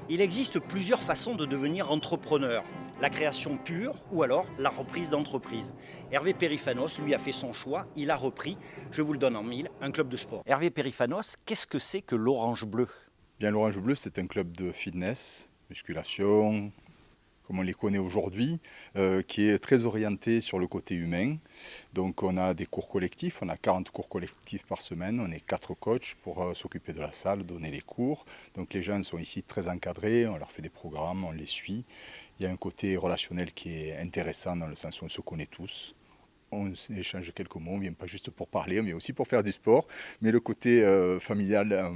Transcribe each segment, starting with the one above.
Il existe plusieurs façons de devenir entrepreneur. La création pure ou alors la reprise d'entreprise. Hervé Périfanos, lui, a fait son choix, il a repris, je vous le donne en mille, un club de sport. Hervé Périfanos, qu'est-ce que c'est que l'Orange Bleu? Bien, l'Orange Bleu, c'est un club de fitness, musculation, comme on les connaît aujourd'hui, qui est très orienté sur le côté humain. Donc on a des cours collectifs, on a 40 cours collectifs par semaine, on est 4 coachs pour s'occuper de la salle, donner les cours. Donc les gens sont ici très encadrés, on leur fait des programmes, on les suit. Il y a un côté relationnel qui est intéressant dans le sens où on se connaît tous. On échange quelques mots, on ne vient pas juste pour parler, on vient aussi pour faire du sport. Mais le côté familial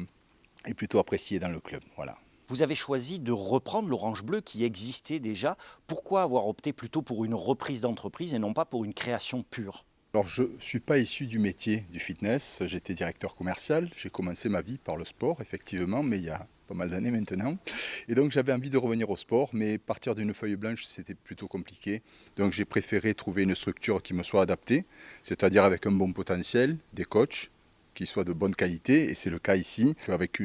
est plutôt apprécié dans le club. Voilà. Vous avez choisi de reprendre l'Orange Bleu qui existait déjà. Pourquoi avoir opté plutôt pour une reprise d'entreprise et non pas pour une création pure? Alors je ne suis pas issu du métier du fitness, j'étais directeur commercial, j'ai commencé ma vie par le sport effectivement, mais il y a pas mal d'années maintenant. Et donc j'avais envie de revenir au sport, mais partir d'une feuille blanche c'était plutôt compliqué. Donc j'ai préféré trouver une structure qui me soit adaptée, c'est-à-dire avec un bon potentiel, des coachs qui soient de bonne qualité, et c'est le cas ici, avec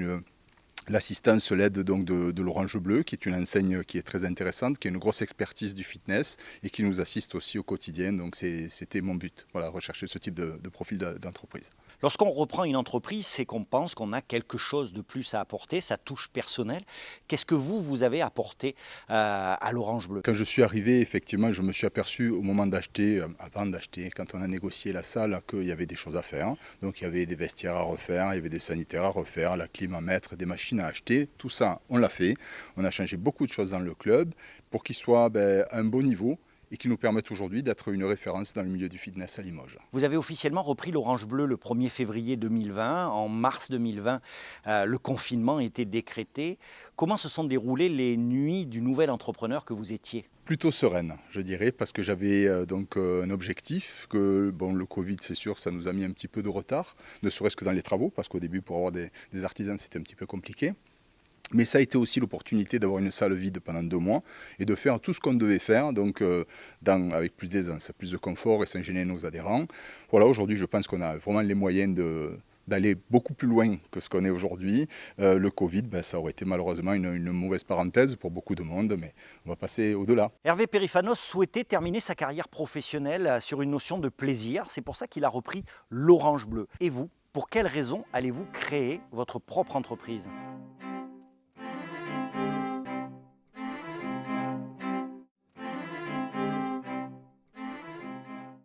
l'assistance, l'aide donc de l'Orange Bleu, qui est une enseigne qui est très intéressante, qui a une grosse expertise du fitness et qui nous assiste aussi au quotidien. Donc c'était mon but, voilà, rechercher ce type de profil d'entreprise. Lorsqu'on reprend une entreprise, c'est qu'on pense qu'on a quelque chose de plus à apporter, sa touche personnelle. Qu'est-ce que vous avez apporté à l'Orange Bleu? Quand je suis arrivé, effectivement, je me suis aperçu au moment d'acheter, avant d'acheter, quand on a négocié la salle, qu'il y avait des choses à faire. Donc il y avait des vestiaires à refaire, il y avait des sanitaires à refaire, la clim à mettre, des machines à acheter. Tout ça, on l'a fait. On a changé beaucoup de choses dans le club pour qu'il soit à un bon niveau et qui nous permettent aujourd'hui d'être une référence dans le milieu du fitness à Limoges. Vous avez officiellement repris l'Orange Bleu le 1er février 2020. En mars 2020, le confinement était décrété. Comment se sont déroulées les nuits du nouvel entrepreneur que vous étiez? Plutôt sereine, je dirais, parce que j'avais donc un objectif, que bon, le Covid, c'est sûr, ça nous a mis un petit peu de retard, ne serait-ce que dans les travaux, parce qu'au début, pour avoir des artisans, c'était un petit peu compliqué. Mais ça a été aussi l'opportunité d'avoir une salle vide pendant 2 mois et de faire tout ce qu'on devait faire, donc avec plus d'aisance, plus de confort et sans gêner nos adhérents. Voilà, aujourd'hui, je pense qu'on a vraiment les moyens d'aller beaucoup plus loin que ce qu'on est aujourd'hui. Le Covid, ça aurait été malheureusement une mauvaise parenthèse pour beaucoup de monde, mais on va passer au-delà. Hervé Périfanos souhaitait terminer sa carrière professionnelle sur une notion de plaisir. C'est pour ça qu'il a repris l'Orange Bleu. Et vous, pour quelles raisons allez-vous créer votre propre entreprise?